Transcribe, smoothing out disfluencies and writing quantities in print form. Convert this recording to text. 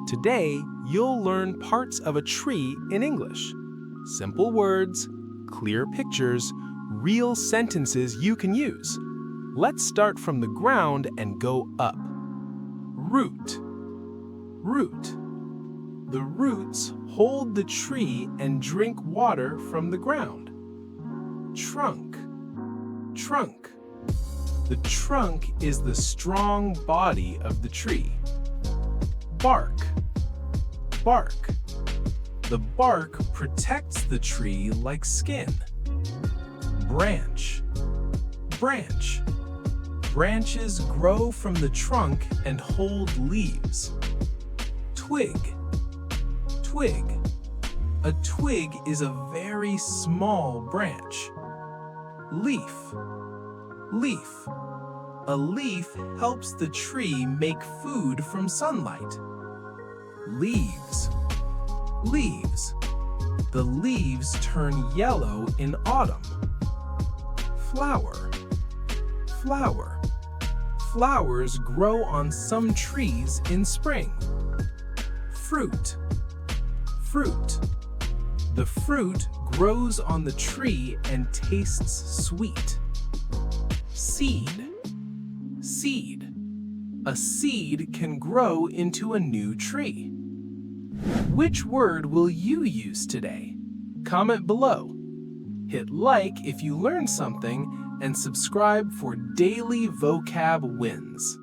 Today, you'll learn parts of a tree in English. Simple words, clear pictures, real sentences you can use. Let's start from the ground and go up. Root. Root. The roots hold the tree and drink water from the ground. Trunk. Trunk. The trunk is the strong body of the tree. Bark. Bark. The bark protects the tree like skin. Branch. Branch. Branches grow from the trunk and hold leaves. Twig. Twig. A twig is a very small branch. Leaf. Leaf. A leaf helps the tree make food from sunlight. Leaves. Leaves. The leaves turn yellow in autumn. Flower. Flower. Flowers grow on some trees in spring. Fruit. Fruit. The fruit grows on the tree and tastes sweet. Seed. Seed. A seed can grow into a new tree. Which word will you use today? Comment below. Hit like if you learned something and subscribe for daily vocab wins.